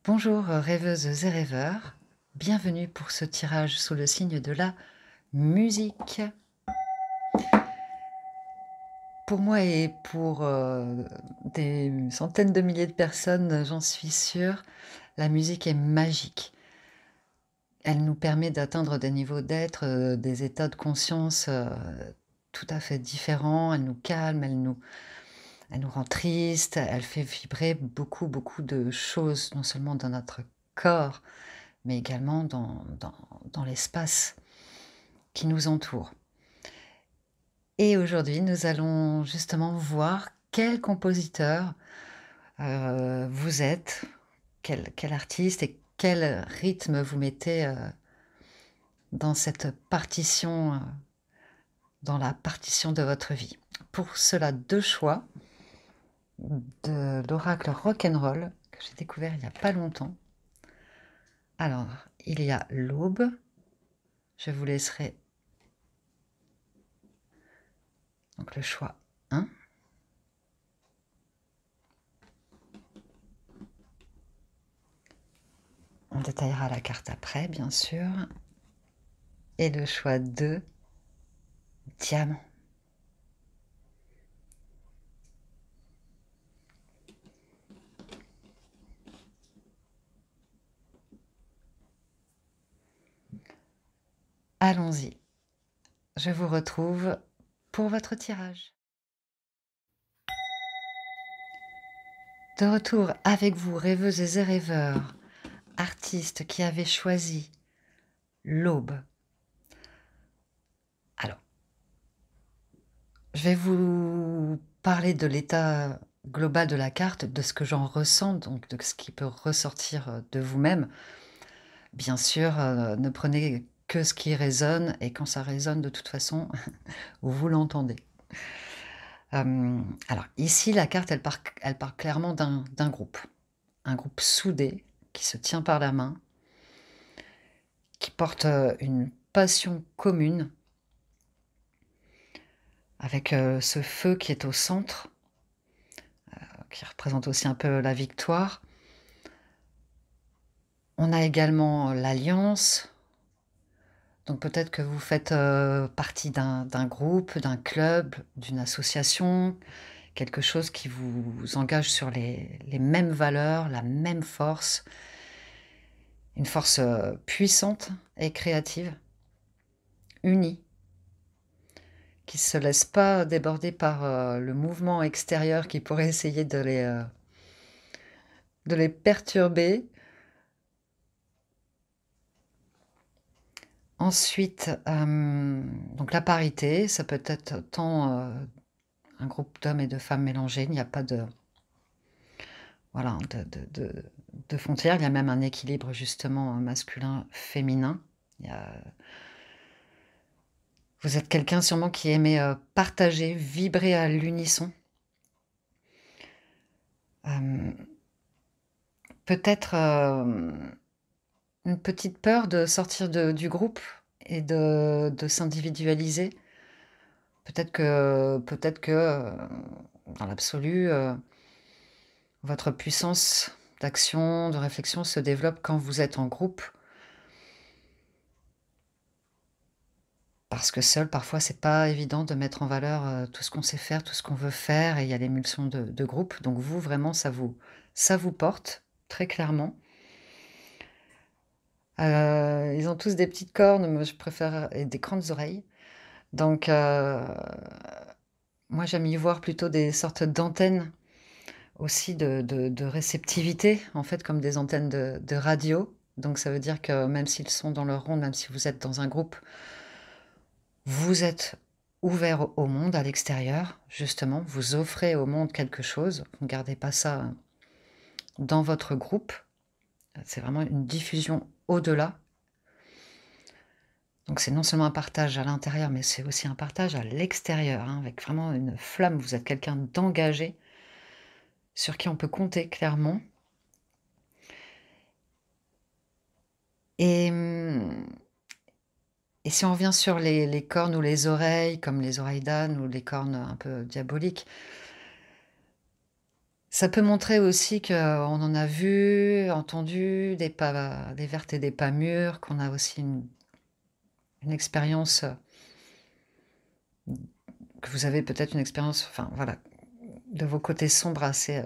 Bonjour rêveuses et rêveurs, bienvenue pour ce tirage sous le signe de la musique. Pour moi et pour des centaines de milliers de personnes, j'en suis sûre, la musique est magique. Elle nous permet d'atteindre des niveaux d'être, des états de conscience tout à fait différents. Elle nous calme, elle nous rend triste, elle fait vibrer beaucoup, beaucoup de choses, non seulement dans notre corps, mais également dans l'espace qui nous entoure. Et aujourd'hui, nous allons justement voir quel compositeur vous êtes, quel artiste et quel rythme vous mettez dans cette partition, dans la partition de votre vie. Pour cela, deux choix de l'oracle rock'n'roll que j'ai découvert il n'y a pas longtemps. Alors, il y a l'aube. Je vous laisserai donc le choix 1. On détaillera la carte après, bien sûr. Et le choix 2, diamant. Allons-y. Je vous retrouve pour votre tirage. De retour avec vous, rêveuses et rêveurs, artistes qui avaient choisi l'aube. Alors, je vais vous parler de l'état global de la carte, de ce que j'en ressens, donc de ce qui peut ressortir de vous-même. Bien sûr, ne prenez que ce qui résonne, et quand ça résonne, de toute façon, vous l'entendez. Alors ici, la carte, elle part clairement d'un groupe. Un groupe soudé, qui se tient par la main, qui porte une passion commune, avec ce feu qui est au centre, qui représente aussi un peu la victoire. On a également l'alliance. Donc peut-être que vous faites partie d'un groupe, d'un club, d'une association, quelque chose qui vous engage sur les mêmes valeurs, la même force, une force puissante et créative, unie, qui ne se laisse pas déborder par le mouvement extérieur qui pourrait essayer de les perturber. Ensuite, donc la parité, ça peut être tant un groupe d'hommes et de femmes mélangés, il n'y a pas de, voilà, de frontières. Il y a même un équilibre justement masculin-féminin. Vous êtes quelqu'un sûrement qui aimait partager, vibrer à l'unisson. Peut-être une petite peur de sortir du groupe et de s'individualiser. Peut-être que dans l'absolu, votre puissance d'action, de réflexion se développe quand vous êtes en groupe. Parce que seul, parfois, c'est pas évident de mettre en valeur tout ce qu'on sait faire, tout ce qu'on veut faire, et il y a l'émulsion de groupe. Donc vous, vraiment, ça vous porte, très clairement. Ils ont tous des petites cornes, moi je préfère, et des grandes oreilles. Donc moi j'aime y voir plutôt des sortes d'antennes aussi de réceptivité, en fait, comme des antennes de radio. Donc ça veut dire que même s'ils sont dans leur ronde, même si vous êtes dans un groupe, vous êtes ouvert au monde, à l'extérieur, justement. Vous offrez au monde quelque chose. Vous ne gardez pas ça dans votre groupe. C'est vraiment une diffusion au-delà. Donc c'est non seulement un partage à l'intérieur, mais c'est aussi un partage à l'extérieur, hein, avec vraiment une flamme. Vous êtes quelqu'un d'engagé, sur qui on peut compter clairement. Et, et si on revient sur les cornes ou les oreilles, comme les oreilles d'âne ou les cornes un peu diaboliques, Ça peut montrer aussi qu'on en a vu, entendu des vertes et des pas mûres, qu'on a aussi une expérience, que vous avez peut-être une expérience, enfin voilà, de vos côtés sombres assez,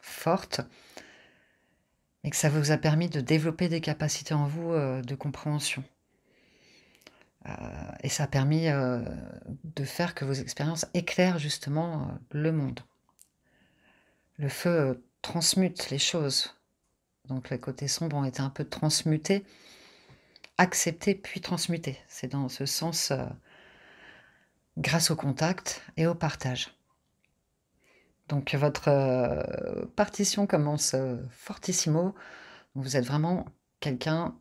fortes et que ça vous a permis de développer des capacités en vous, de compréhension. Et ça a permis, de faire que vos expériences éclairent justement, le monde. Le feu, transmute les choses, donc les côtés sombres ont été un peu transmutés, acceptés puis transmutés. C'est dans ce sens, grâce au contact et au partage. Donc votre, partition commence, fortissimo. Vous êtes vraiment quelqu'un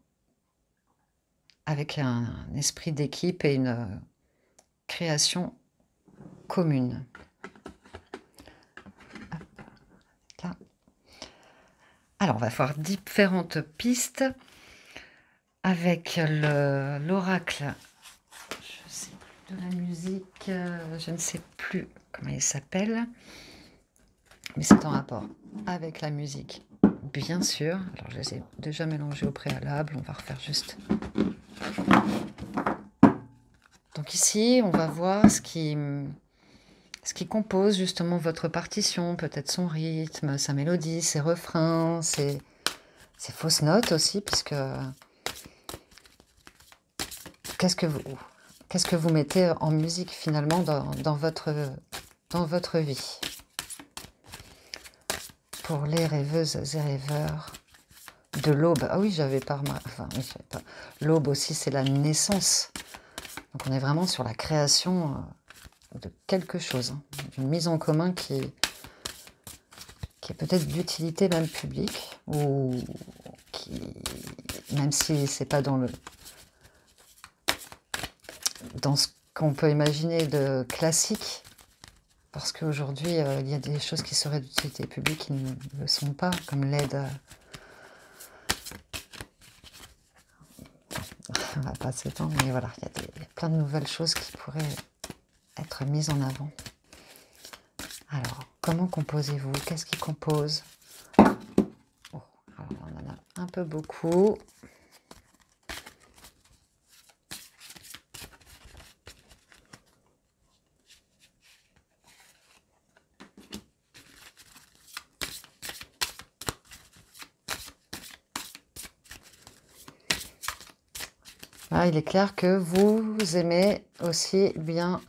avec un esprit d'équipe et une, création commune. Hop, là. Alors on va voir différentes pistes avec l'oracle, je sais plus, de la musique, je ne sais plus comment il s'appelle, mais c'est en rapport avec la musique, bien sûr. Alors je les ai déjà mélangés au préalable, on va refaire juste. Donc ici, on va voir ce qui compose justement votre partition, peut-être son rythme, sa mélodie, ses refrains, ses fausses notes aussi, puisque qu'est-ce que vous mettez en musique finalement dans votre vie? Pour les rêveuses et rêveurs de l'aube. Ah oui, j'avais pas remarqué. Enfin, oui, j'avais pas. L'aube aussi, c'est la naissance. Donc on est vraiment sur la création de quelque chose, hein, d'une mise en commun qui est peut-être d'utilité même publique, ou qui, même si c'est pas dans ce qu'on peut imaginer de classique, parce qu'aujourd'hui il y a des choses qui seraient d'utilité publique qui ne le sont pas, comme l'aide. On va pas s'étendre, mais voilà, il y a plein de nouvelles choses qui pourraient être mises en avant. Alors, comment composez-vous? Qu'est-ce qui compose? Oh, alors on en a un peu beaucoup. Là, il est clair que vous aimez aussi bien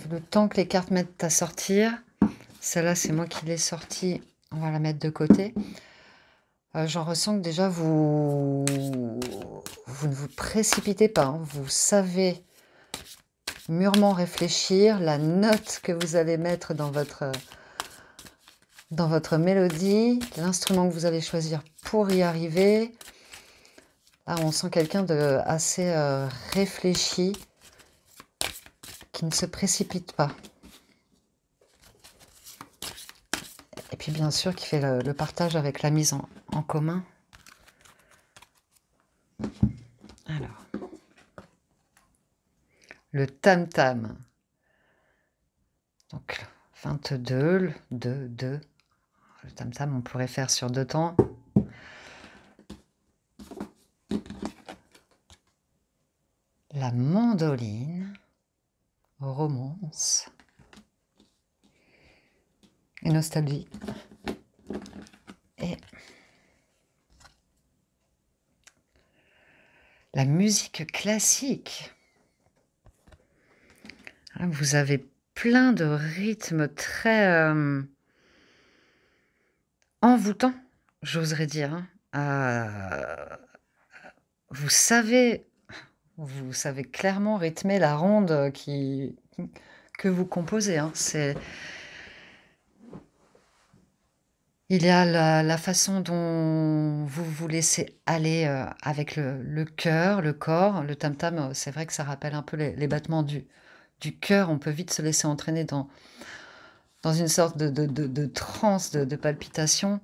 le temps que les cartes mettent à sortir. Celle-là, c'est moi qui l'ai sortie. On va la mettre de côté. J'en ressens que déjà, vous ne vous précipitez pas, hein. Vous savez mûrement réfléchir la note que vous allez mettre dans votre mélodie, l'instrument que vous allez choisir pour y arriver. Là, on sent quelqu'un de assez réfléchi, qui ne se précipite pas. Et puis bien sûr, qui fait le partage avec la mise en commun. Alors, le tam-tam. Donc 22, le 2, 2. Le tam-tam, on pourrait faire sur 2 temps. La mandoline, romance et nostalgie. Et la musique classique. Vous avez plein de rythmes très envoûtants, j'oserais dire, hein. Vous savez clairement rythmer la ronde que vous composez, hein. Il y a la façon dont vous vous laissez aller avec le cœur, le corps. Le tam-tam, c'est vrai que ça rappelle un peu les battements du cœur. On peut vite se laisser entraîner dans une sorte de transe, de palpitation.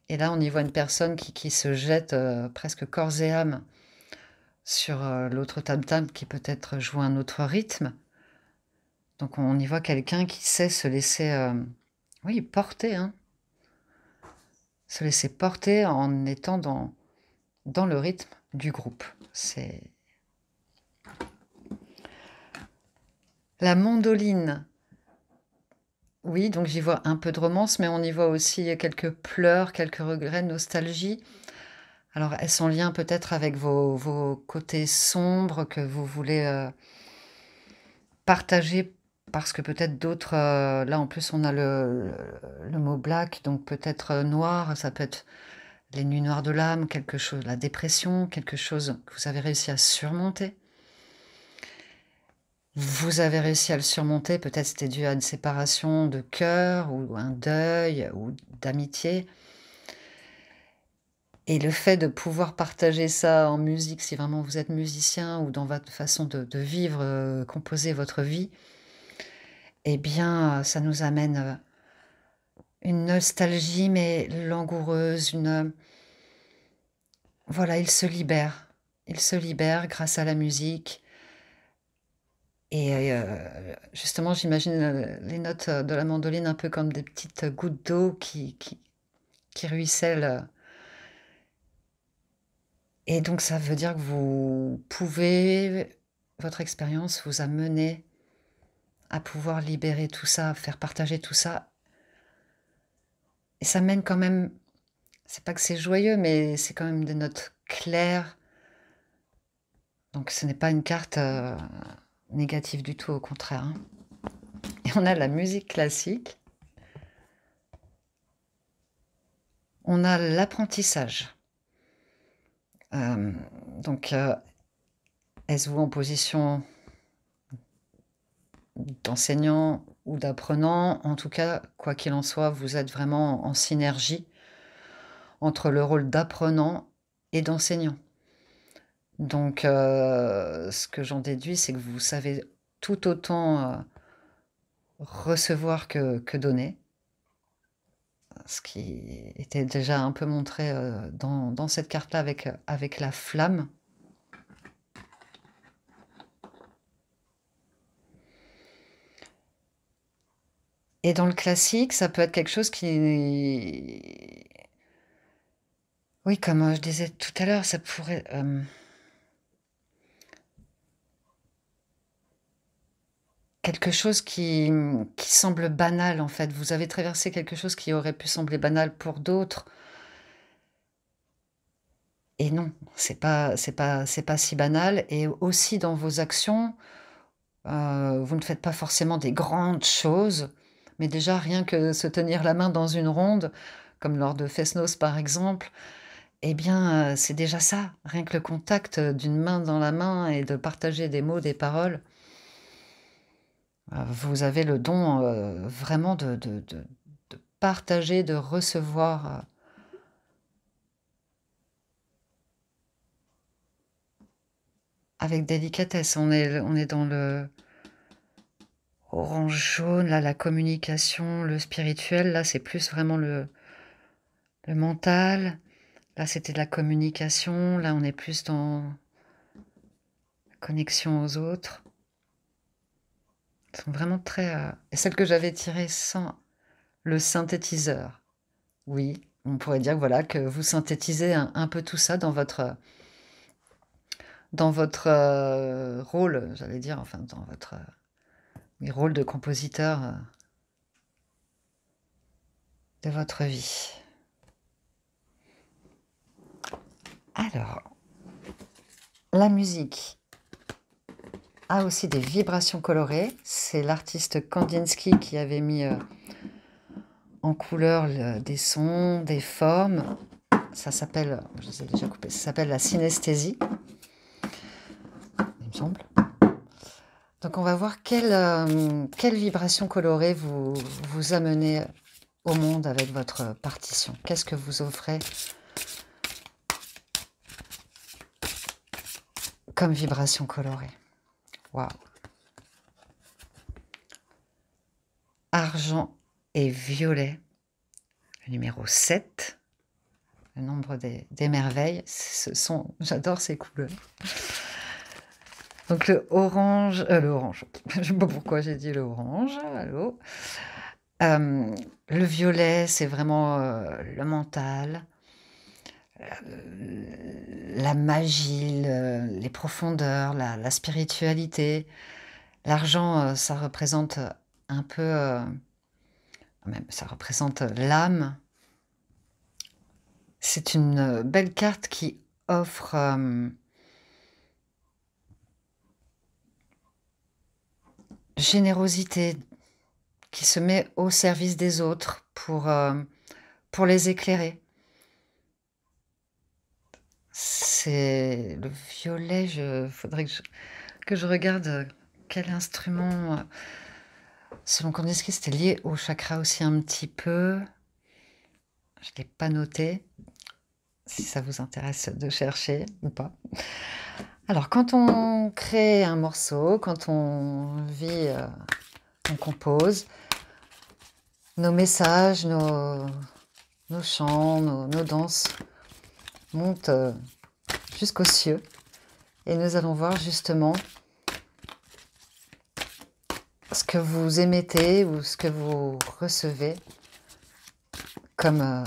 Et là, on y voit une personne qui se jette presque corps et âme sur l'autre tam-tam qui peut-être joue un autre rythme. Donc on y voit quelqu'un qui sait se laisser Oui, porter, hein. Se laisser porter en étant dans le rythme du groupe. C'est la mandoline, oui, donc j'y vois un peu de romance, mais on y voit aussi quelques pleurs, quelques regrets, nostalgie. Alors, est-ce en lien peut-être avec vos côtés sombres que vous voulez, partager? Parce que peut-être d'autres, là, en plus, on a le mot black, donc peut-être, noir, ça peut être les nuits noires de l'âme, quelque chose la dépression, quelque chose que vous avez réussi à surmonter. Vous avez réussi à le surmonter, peut-être c'était dû à une séparation de cœur ou un deuil ou d'amitié. Et le fait de pouvoir partager ça en musique, si vraiment vous êtes musicien ou dans votre façon de vivre, composer votre vie, eh bien, ça nous amène, une nostalgie, mais langoureuse, voilà, il se libère. Il se libère grâce à la musique et justement, j'imagine, les notes, de la mandoline un peu comme des petites gouttes d'eau qui ruissellent, et donc ça veut dire que vous pouvez votre expérience vous a mené à pouvoir libérer tout ça, faire partager tout ça et ça mène quand même c'est pas que c'est joyeux, mais c'est quand même des notes claires, donc ce n'est pas une carte, négative du tout, au contraire, hein. Et on a la musique classique, on a l'apprentissage. Donc êtes-vous en position d'enseignant ou d'apprenant? En tout cas, quoi qu'il en soit, vous êtes vraiment en synergie entre le rôle d'apprenant et d'enseignant. Donc ce que j'en déduis, c'est que vous savez tout autant, recevoir que donner. Ce qui était déjà un peu montré, dans cette carte-là avec la flamme. Et dans le classique, ça peut être quelque chose qui oui, comme, je disais tout à l'heure, ça pourrait, quelque chose qui semble banal, en fait. Vous avez traversé quelque chose qui aurait pu sembler banal pour d'autres et non, c'est pas si banal et aussi dans vos actions, vous ne faites pas forcément des grandes choses, mais déjà rien que se tenir la main dans une ronde, comme lors de Fest-Noz par exemple, eh bien, c'est déjà ça. Rien que le contact, d'une main dans la main et de partager des mots, des paroles, vous avez le don, vraiment de partager, de recevoir, avec délicatesse. On est dans le orange jaune, là, la communication, le spirituel, là, c'est plus vraiment le mental. Là, c'était de la communication, là, on est plus dans la connexion aux autres. Elles sont vraiment très, et celle que j'avais tirée sans le synthétiseur. Oui, on pourrait dire, voilà, que vous synthétisez un peu tout ça dans votre, rôle, j'allais dire, enfin, dans votre, oui, rôle de compositeur, de votre vie. Alors, la musique a aussi des vibrations colorées. C'est l'artiste Kandinsky qui avait mis, en couleur des sons, des formes. Ça s'appelle, je les ai déjà coupés, ça s'appelle la synesthésie, il me semble. Donc on va voir quelle vibration colorée vous amenez au monde avec votre partition. Qu'est-ce que vous offrez comme vibration colorée? Waouh! Argent et violet, le numéro 7, le nombre des merveilles. J'adore ces couleurs. Donc le orange, je sais pas pourquoi j'ai dit le orange, allô. Hem, le violet, c'est vraiment, le mental, la magie, les profondeurs, la spiritualité. L'argent, ça représente, un peu, même ça représente, l'âme. C'est une, belle carte qui offre, générosité, qui se met au service des autres pour les éclairer. C'est le violet, je faudrait que je regarde, quel instrument, selon Kandinsky, c'était lié au chakra aussi un petit peu. Je l'ai pas noté, si ça vous intéresse de chercher ou pas. Alors quand on crée un morceau, quand on vit, on compose, nos messages, nos chants, nos danses montent, jusqu'aux cieux et nous allons voir justement ce que vous émettez ou ce que vous recevez comme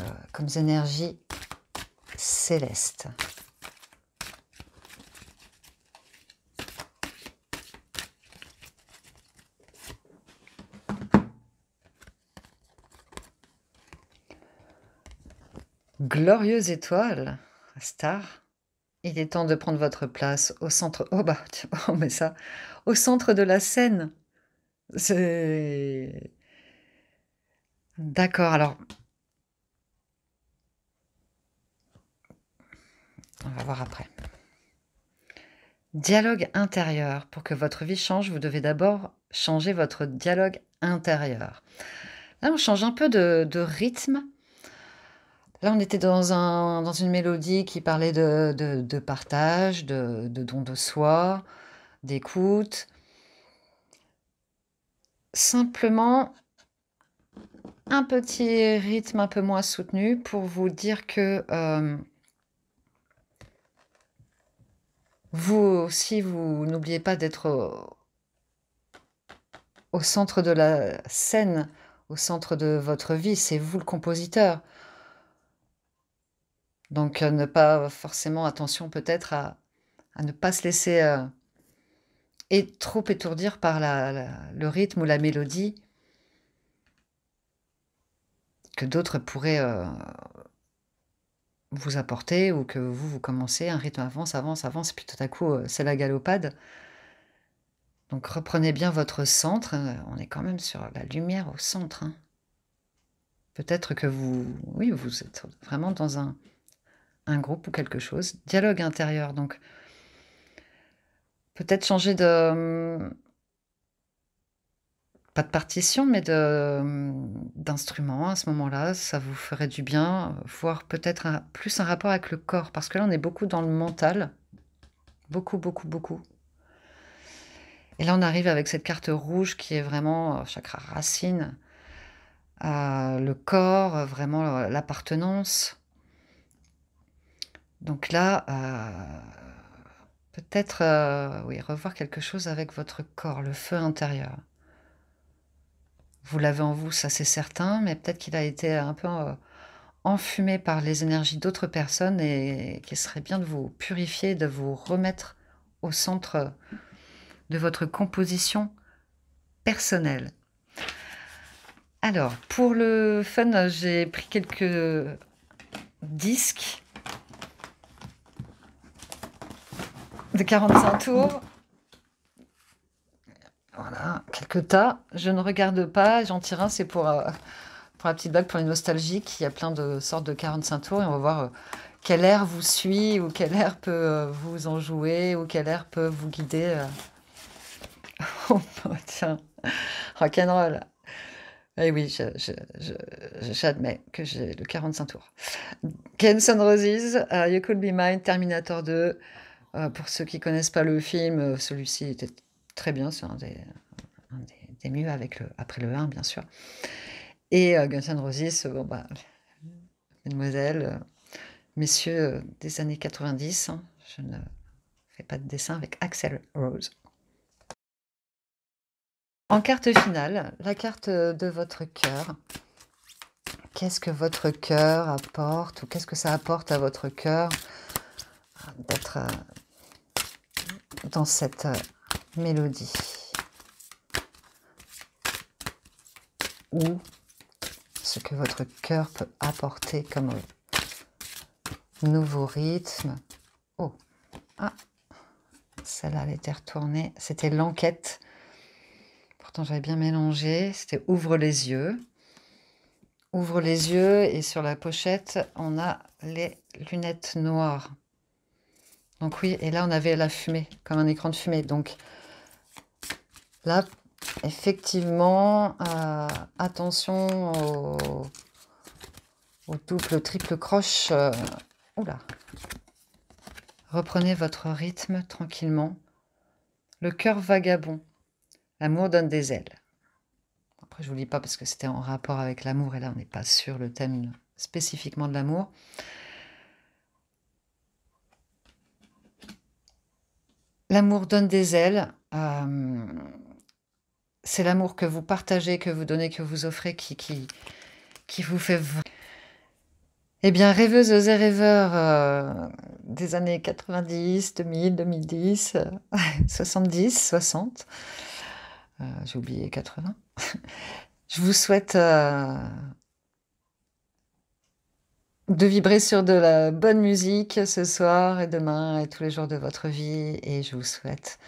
énergie céleste. Glorieuse étoile, star, il est temps de prendre votre place au centre, oh bah, tiens, on met ça, au centre de la scène. C'est d'accord, alors on va voir après. Dialogue intérieur. Pour que votre vie change, vous devez d'abord changer votre dialogue intérieur. Là, on change un peu de rythme. Là, on était dans une mélodie qui parlait de partage, de don de soi, d'écoute. Simplement, un petit rythme un peu moins soutenu pour vous dire que, vous aussi, vous n'oubliez pas d'être au centre de la scène, au centre de votre vie. C'est vous le compositeur. Donc, ne pas forcément attention peut-être à ne pas se laisser, trop étourdir par le rythme ou la mélodie que d'autres pourraient, vous apporter ou que vous commencez, un rythme avance, avance, avance, et puis tout à coup, c'est la galopade. Donc reprenez bien votre centre, on est quand même sur la lumière au centre, hein. Peut-être que oui, vous êtes vraiment dans un groupe ou quelque chose. Dialogue intérieur, donc peut-être changer de, pas de partition, mais d'instrument à ce moment-là, ça vous ferait du bien, voir peut-être plus un rapport avec le corps, parce que là, on est beaucoup dans le mental, beaucoup, beaucoup, beaucoup. Et là, on arrive avec cette carte rouge qui est vraiment chakra racine, le corps, vraiment l'appartenance. Donc là, peut-être, oui, revoir quelque chose avec votre corps, le feu intérieur. Vous l'avez en vous, ça c'est certain, mais peut-être qu'il a été un peu, enfumé par les énergies d'autres personnes et qu'il serait bien de vous purifier, de vous remettre au centre de votre composition personnelle. Alors, pour le fun, j'ai pris quelques disques de 45 tours. Voilà, quelques tas. Je ne regarde pas, j'en tire un, c'est pour la petite blague, pour les nostalgiques. Il y a plein de sortes de 45 tours et on va voir quel air vous suit ou quel air peut vous en jouer ou quel air peut vous guider. Oh, tiens, rock'n'roll. Eh oui, j'admets que j'ai le 45 tours. Guns N' Roses, You Could Be Mine, Terminator 2. Pour ceux qui connaissent pas le film, celui-ci était très bien, c'est un des mieux après le 1, bien sûr. Et Guns N' Roses, bon bah, mesdemoiselles, messieurs, des années 90, hein, je ne fais pas de dessin avec Axl Rose. En carte finale, la carte, de votre cœur. Qu'est-ce que votre cœur apporte ou qu'est-ce que ça apporte à votre cœur, d'être, dans cette, mélodie? Ou ce que votre cœur peut apporter comme, nouveau rythme. Oh! Ah! Celle-là, elle était retournée. C'était l'enquête. Pourtant, j'avais bien mélangé. C'était ouvre les yeux. Ouvre les yeux et sur la pochette, on a les lunettes noires. Donc oui, et là, on avait la fumée, comme un écran de fumée. Donc là, effectivement, attention au double, triple croche. Oula. Reprenez votre rythme tranquillement. Le cœur vagabond. L'amour donne des ailes. Après, je ne vous lis pas parce que c'était en rapport avec l'amour et là, on n'est pas sur le thème spécifiquement de l'amour. L'amour donne des ailes. C'est l'amour que vous partagez, que vous donnez, que vous offrez qui vous fait... Eh bien, rêveuses et rêveurs des années 90, 2000, 2010, 70, 60, j'ai oublié 80. Je vous souhaite de vibrer sur de la bonne musique ce soir et demain et tous les jours de votre vie et je vous souhaite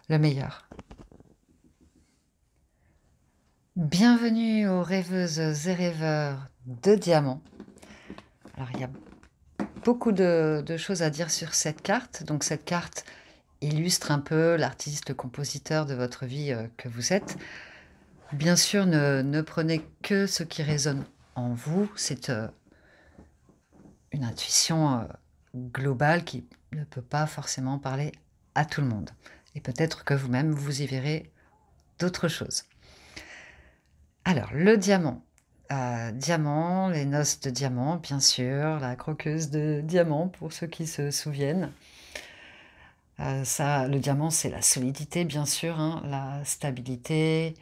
le meilleur. Bienvenue aux rêveuses et rêveurs de diamants. Alors, il y a beaucoup de choses à dire sur cette carte. Donc, cette carte illustre un peu l'artiste, le compositeur de votre vie que vous êtes. Bien sûr, ne prenez que ce qui résonne en vous. C'est une intuition globale qui ne peut pas forcément parler à tout le monde. Et peut-être que vous-même, vous y verrez d'autres choses. Alors, le diamant. Diamant, les noces de diamant, bien sûr, la croqueuse de diamant, pour ceux qui se souviennent. Le diamant, c'est la solidité, bien sûr, hein, la stabilité,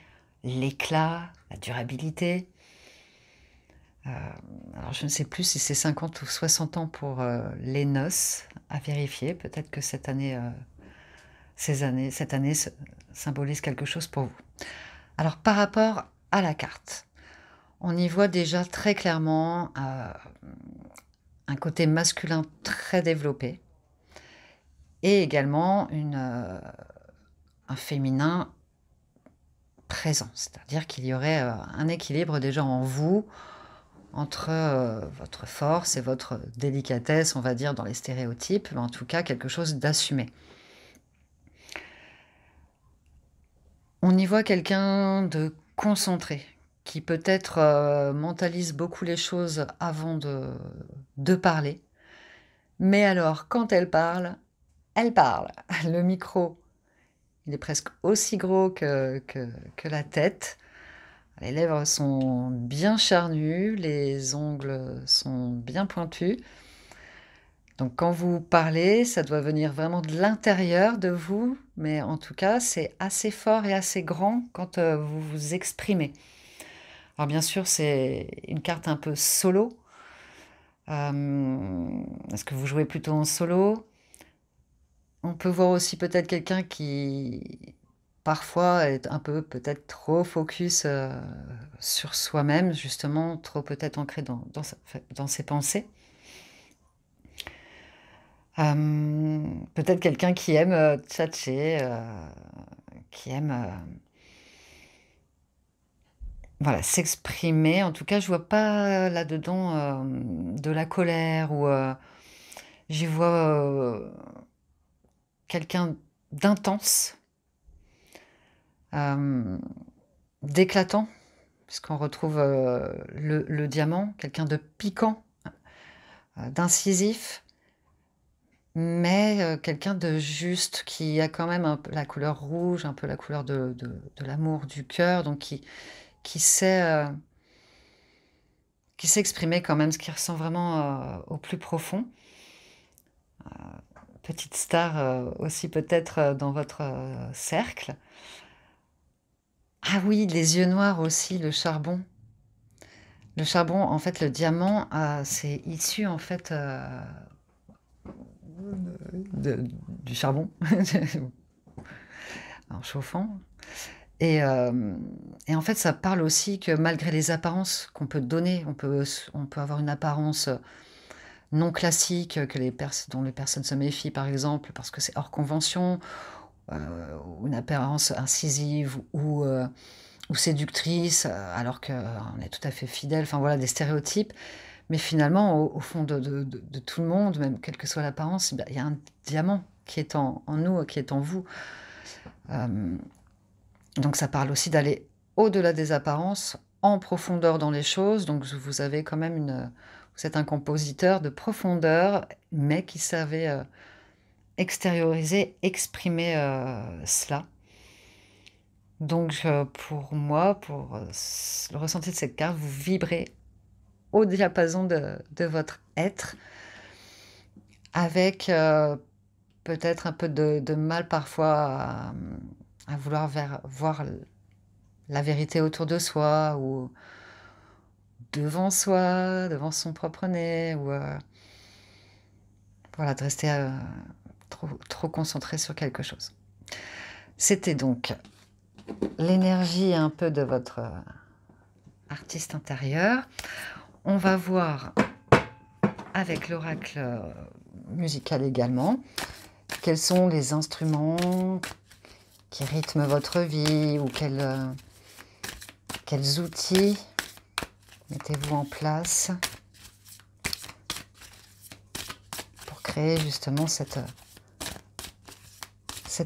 l'éclat, la durabilité. Alors, je ne sais plus si c'est 50 ou 60 ans pour les noces, à vérifier. Peut-être que cette année symbolise quelque chose pour vous. Alors, par rapport à la carte, on y voit déjà très clairement un côté masculin très développé et également un féminin présent. C'est-à-dire qu'il y aurait un équilibre déjà en vous entre votre force et votre délicatesse, on va dire, dans les stéréotypes, mais en tout cas quelque chose d'assumé. On y voit quelqu'un de concentré, qui peut-être mentalise beaucoup les choses avant de parler. Mais alors, quand elle parle, elle parle. Le micro, il est presque aussi gros que la tête. Les lèvres sont bien charnues, les ongles sont bien pointus. Donc quand vous parlez, ça doit venir vraiment de l'intérieur de vous, mais en tout cas, c'est assez fort et assez grand quand vous vous exprimez. Alors bien sûr, c'est une carte un peu solo. Est-ce que vous jouez plutôt en solo? On peut voir aussi peut-être quelqu'un qui, parfois, est un peu peut-être trop focus, sur soi-même, justement, trop peut-être ancré dans ses pensées. Peut-être quelqu'un qui aime, tchatcher, qui aime, voilà, s'exprimer. En tout cas, je vois pas là-dedans, de la colère ou, j'y vois, quelqu'un d'intense, d'éclatant, puisqu'on retrouve, le diamant, quelqu'un de piquant, d'incisif, mais quelqu'un de juste, qui a quand même un peu la couleur rouge, un peu la couleur de l'amour, du cœur, donc qui sait, qui sait exprimer quand même ce qu'il ressent vraiment, au plus profond. Petite star, aussi peut-être, dans votre, cercle. Ah oui, les yeux noirs aussi, le charbon. Le charbon, en fait, le diamant, c'est issu, en fait, de du charbon, en chauffant et en fait, ça parle aussi que malgré les apparences qu'on peut donner, on peut avoir une apparence, non classique, que dont les personnes se méfient, par exemple, parce que c'est hors convention, heu, ou une apparence incisive ou séductrice, alors qu'on est tout à fait fidèle, enfin voilà, des stéréotypes. Mais finalement, au fond de tout le monde, même quelle que soit l'apparence, bah, il y a un diamant qui est en nous, qui est en vous. Hem, donc ça parle aussi d'aller au-delà des apparences, en profondeur dans les choses. Donc vous avez quand même vous êtes un compositeur de profondeur, mais qui savait, extérioriser, exprimer, cela. Donc pour moi, pour, le ressenti de cette carte, vous vibrez au diapason de votre être avec, peut-être un peu de mal parfois à vouloir voir la vérité autour de soi ou devant soi, devant son propre nez ou, voilà, de rester, trop concentré sur quelque chose. C'était donc l'énergie un peu de votre, artiste intérieur. On va voir avec l'oracle, musical également, quels sont les instruments qui rythment votre vie ou quels outils mettez-vous en place pour créer justement cette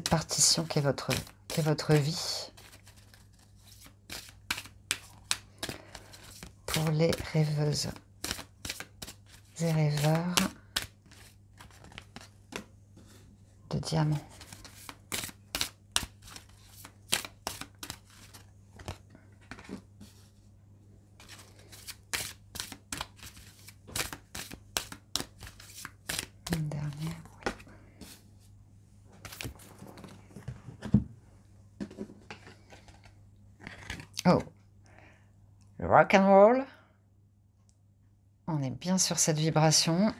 partition qui est votre vie. Pour les rêveuses et rêveurs de diamants. Une dernière, oui. Oh, le rock and roll. On est bien sur cette vibration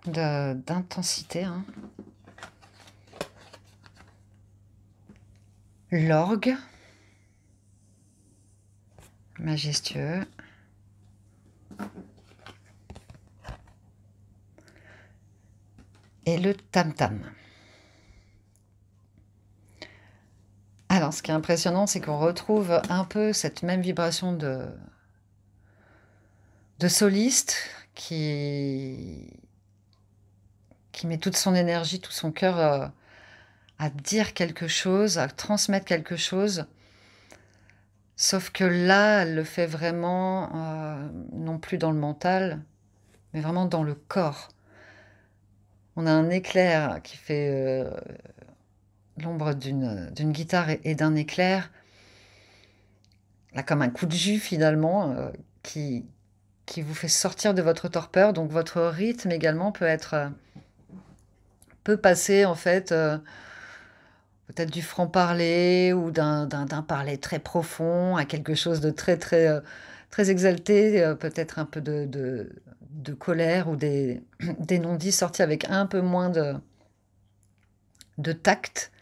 d'intensité, hein. L'orgue, majestueux. Et le tam-tam. Alors, ce qui est impressionnant, c'est qu'on retrouve un peu cette même vibration de soliste qui met toute son énergie, tout son cœur, à dire quelque chose, à transmettre quelque chose. Sauf que là, elle le fait vraiment, non plus dans le mental, mais vraiment dans le corps. On a un éclair qui fait, l'ombre d'une guitare et d'un éclair, là, comme un coup de jus finalement, qui vous fait sortir de votre torpeur. Donc votre rythme également peut passer en fait, peut-être du franc-parler ou d'un parler très profond à quelque chose de très, très, très exalté, peut-être un peu de colère ou des des non-dits sortis avec un peu moins de tact,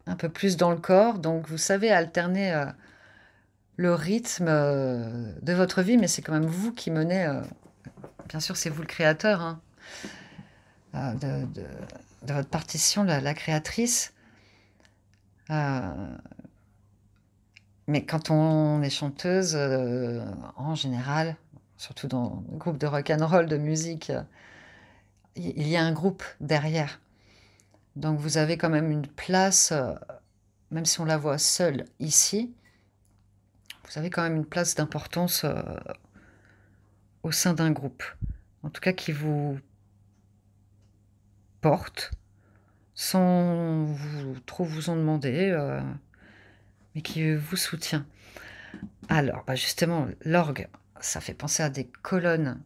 un peu plus dans le corps. Donc vous savez alterner, le rythme, de votre vie, mais c'est quand même vous qui menez, bien sûr, c'est vous le créateur, hein, de votre partition, la créatrice. Heu, mais quand on est chanteuse, en général, surtout dans le groupe de rock and roll, de musique, il y a un groupe derrière. Donc vous avez quand même une place, même si on la voit seule ici, vous avez quand même une place d'importance, au sein d'un groupe. En tout cas qui vous porte, sans trop vous en demander, mais qui vous soutient. Alors, bah, justement, l'orgue, ça fait penser à des colonnes.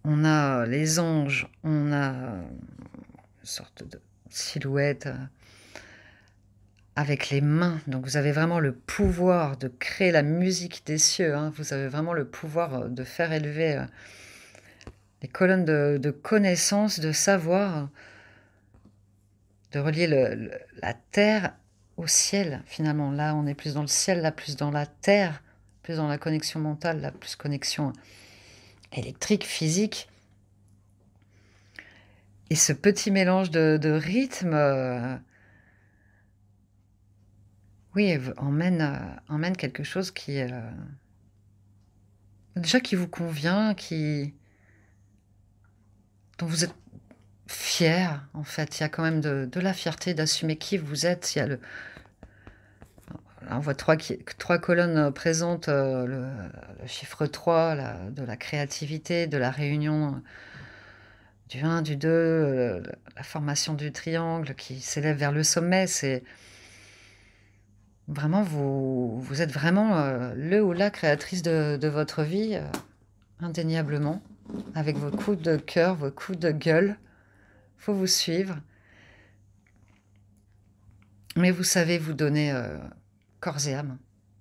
On a les anges, on a, une sorte de silhouette, avec les mains. Donc vous avez vraiment le pouvoir de créer la musique des cieux, hein. Vous avez vraiment le pouvoir, de faire élever, les colonnes de connaissances, de savoir, de relier la terre au ciel, finalement. Là, on est plus dans le ciel, là, plus dans la terre, plus dans la connexion mentale, là, plus connexion électrique, physique. Et ce petit mélange de rythme, oui, emmène quelque chose qui, déjà qui vous convient, dont vous êtes fier, en fait. Il y a quand même de la fierté d'assumer qui vous êtes. Il y a là, on voit 3 colonnes, présentes, le chiffre 3, de la créativité, de la réunion, du 1, du 2, la formation du triangle qui s'élève vers le sommet. C'est vraiment vous êtes vraiment, le ou la créatrice de votre vie, indéniablement, avec vos coups de cœur, vos coups de gueule. Faut vous suivre. Mais vous savez vous donner, corps et âme.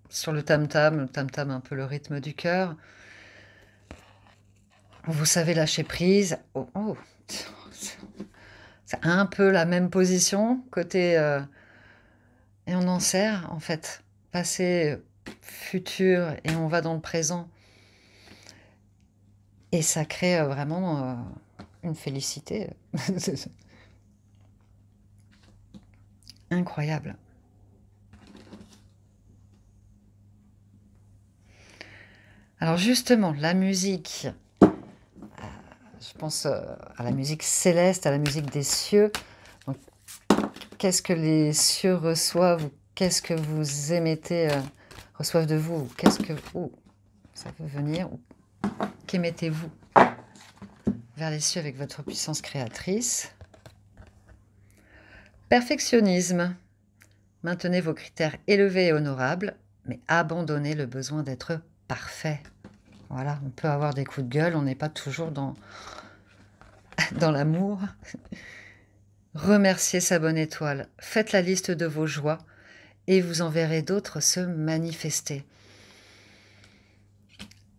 Sur le tam-tam un peu le rythme du cœur. Vous savez lâcher prise. Oh, oh! C'est un peu la même position côté, et on en sert, en fait. Passé, futur et on va dans le présent. Et ça crée, vraiment, une félicité, incroyable. Alors justement, la musique, je pense, à la musique céleste, à la musique des cieux. Donc, qu'est-ce que les cieux reçoivent ou qu'est-ce que vous émettez, reçoivent de vous? Ou qu'est-ce que... Oh, ça peut venir. Qu'émettez-vous vers les cieux avec votre puissance créatrice? Perfectionnisme. Maintenez vos critères élevés et honorables, mais abandonnez le besoin d'être parfait. Voilà, on peut avoir des coups de gueule, on n'est pas toujours dans l'amour. Remerciez sa bonne étoile. Faites la liste de vos joies et vous en verrez d'autres se manifester.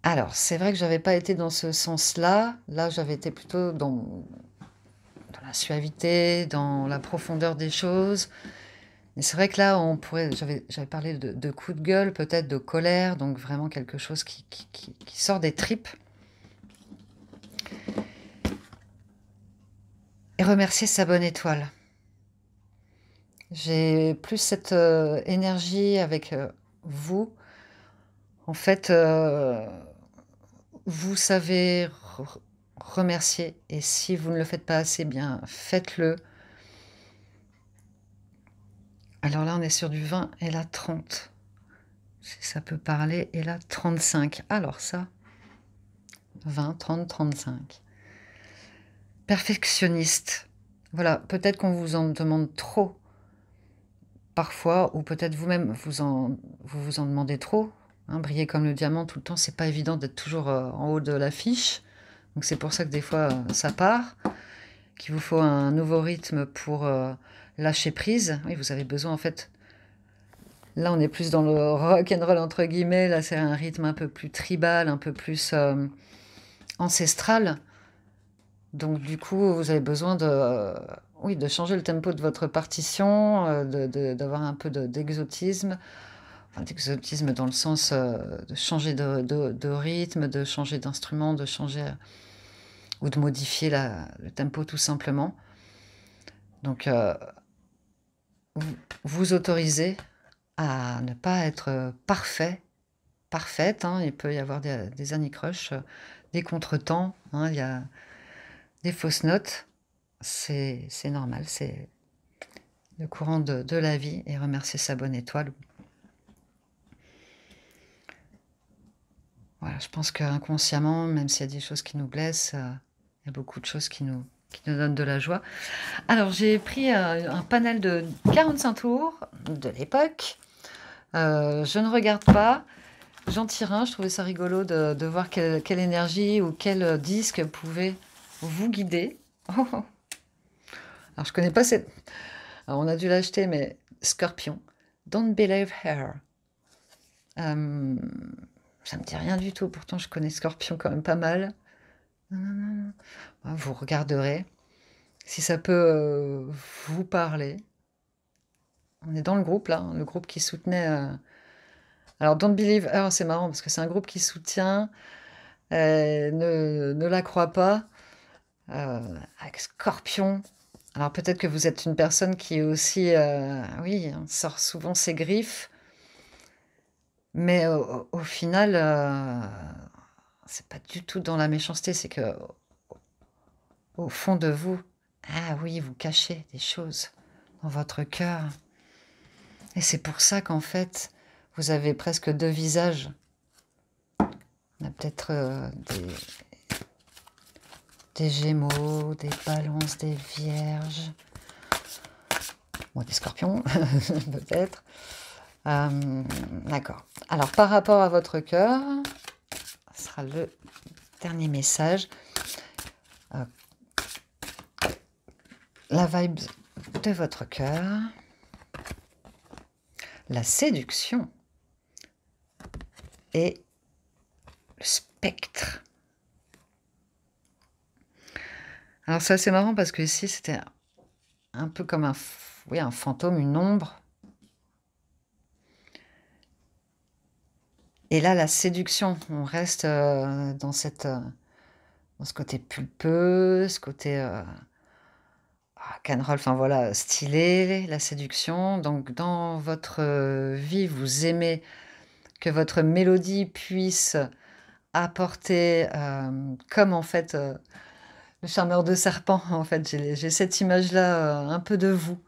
Alors, c'est vrai que j'avais pas été dans ce sens-là. Là, j'avais été plutôt dans la suavité, dans la profondeur des choses. Mais c'est vrai que là, j'avais parlé de coups de gueule, peut-être de colère, donc vraiment quelque chose qui sort des tripes. Et remercier sa bonne étoile. J'ai plus cette énergie avec vous. En fait, vous savez remercier. Et si vous ne le faites pas assez bien, faites-le. Alors là, on est sur du 20 et la 30. Si ça peut parler. Et la 35. Alors ça, 20, 30, 35. Perfectionniste. Voilà, peut-être qu'on vous en demande trop. Parfois, ou peut-être vous-même, vous en demandez trop. Hein, briller comme le diamant tout le temps, c'est pas évident d'être toujours en haut de l'affiche. Donc c'est pour ça que des fois, ça part. Qu'il vous faut un nouveau rythme pour lâcher prise. Oui, vous avez besoin, en fait... Là, on est plus dans le rock'n'roll, entre guillemets. Là, c'est un rythme un peu plus tribal, un peu plus ancestral. Donc du coup, vous avez besoin oui, de changer le tempo de votre partition, d'avoir un peu d'exotisme. Enfin, d'exotisme dans le sens de changer de rythme, de changer d'instrument, de changer ou de modifier le tempo tout simplement. Donc, vous autorisez à ne pas être parfaite. Hein. Il peut y avoir des anicroches, des contretemps. Hein. Il y a des fausses notes. C'est normal, c'est le courant de la vie, et remercier sa bonne étoile. Voilà, je pense qu'inconsciemment, même s'il y a des choses qui nous blessent, il y a beaucoup de choses qui nous donnent de la joie. Alors, j'ai pris un panel de 45 tours de l'époque. Je ne regarde pas. J'en tire un. Je trouvais ça rigolo de voir quelle énergie ou quel disque pouvait vous guider. Oh. Alors, je connais pas cette... Alors, on a dû l'acheter, mais Scorpion. Don't believe her. Ça me dit rien du tout. Pourtant, je connais Scorpion quand même pas mal. Vous regarderez. Si ça peut vous parler. On est dans le groupe, là. Le groupe qui soutenait... Alors, Don't Believe Her, c'est marrant, parce que c'est un groupe qui soutient... ne la croit pas. Avec Scorpion. Alors, peut-être que vous êtes une personne qui est aussi... oui, sort souvent ses griffes. Mais au final, c'est pas du tout dans la méchanceté, c'est que au fond de vous, ah oui, vous cachez des choses dans votre cœur. Et c'est pour ça qu'en fait, vous avez presque deux visages. On a peut-être des Gémeaux, des Balances, des Vierges. Bon, des Scorpions, peut-être. D'accord. Alors, par rapport à votre cœur, ce sera le dernier message. La vibe de votre cœur. La séduction. Et le spectre. Alors, c'est assez marrant parce que ici, c'était un peu comme un fantôme, une ombre. Et là, la séduction, on reste dans ce côté pulpeux, ce côté rock'n'roll, enfin voilà, stylé, la séduction. Donc, dans votre vie, vous aimez que votre mélodie puisse apporter, comme en fait le charmeur de serpent, en fait, j'ai cette image-là un peu de vous,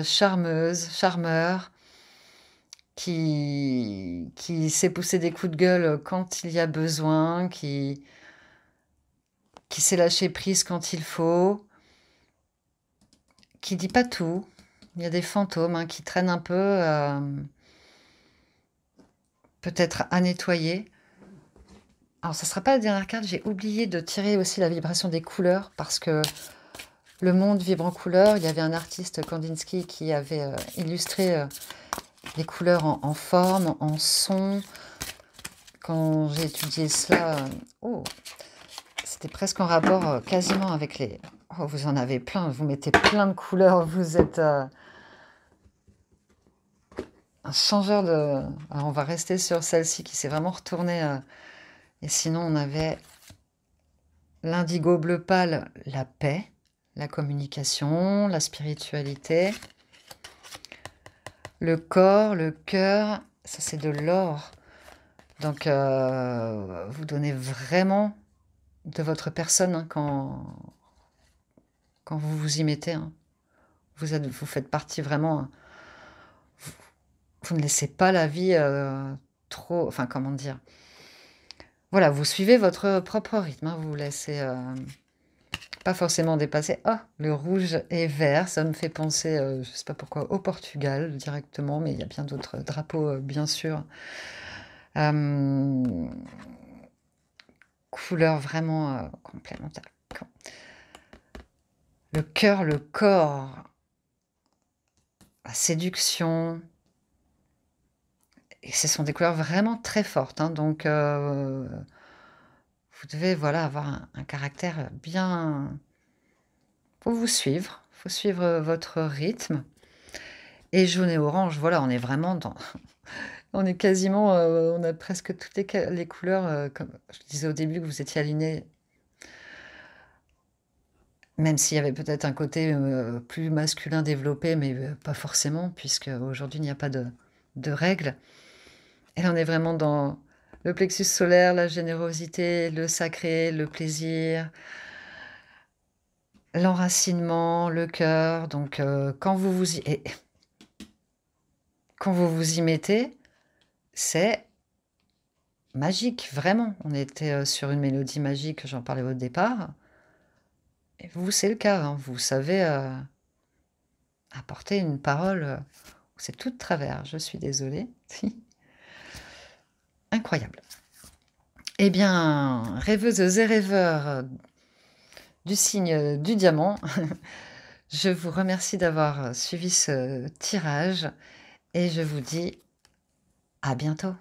charmeuse, charmeur, qui sait pousser des coups de gueule quand il y a besoin, qui sait lâcher prise quand il faut, qui dit pas tout. Il y a des fantômes qui traînent un peu, peut-être à nettoyer. Alors, ça ne sera pas la dernière carte, j'ai oublié de tirer aussi la vibration des couleurs, parce que le monde vibre en couleurs. Il y avait un artiste, Kandinsky, qui avait illustré les couleurs en forme, en son. Quand j'ai étudié cela, c'était presque en rapport quasiment avec les... Oh, vous en avez plein, vous mettez plein de couleurs, vous êtes un changeur de... Alors, on va rester sur celle-ci qui s'est vraiment retournée. Et sinon, on avait l'indigo bleu pâle, la paix, la communication, la spiritualité. Le corps, le cœur, ça c'est de l'or. Donc, vous donnez vraiment de votre personne quand vous vous y mettez. Vous faites partie vraiment... Vous ne laissez pas la vie trop... Enfin, comment dire? Voilà, vous suivez votre propre rythme. Vous vous laissez pas forcément dépasser. Ah, le rouge et vert, ça me fait penser, je ne sais pas pourquoi, au Portugal directement, mais il y a bien d'autres drapeaux, bien sûr. Couleur vraiment complémentaire. Le cœur, le corps, la séduction. Et ce sont des couleurs vraiment très fortes. Donc, vous devez avoir un caractère bien... Faut vous suivre. Faut suivre votre rythme. Et jaune et orange, voilà, on est vraiment dans... On est quasiment... on a presque toutes les couleurs. Comme je disais au début que vous étiez alignés. Même s'il y avait peut-être un côté plus masculin développé, mais pas forcément, puisque aujourd'hui il n'y a pas de règles. Et là, on est vraiment dans le plexus solaire, la générosité, le sacré, le plaisir, l'enracinement, le cœur. Donc, quand vous vous y mettez, c'est magique, vraiment. On était sur une mélodie magique, j'en parlais au départ. Et vous, c'est le cas. Vous savez apporter une parole... c'est tout de travers, je suis désolée. Incroyable. Eh bien, rêveuses et rêveurs du signe du diamant, Je vous remercie d'avoir, suivi ce tirage et je vous dis à bientôt.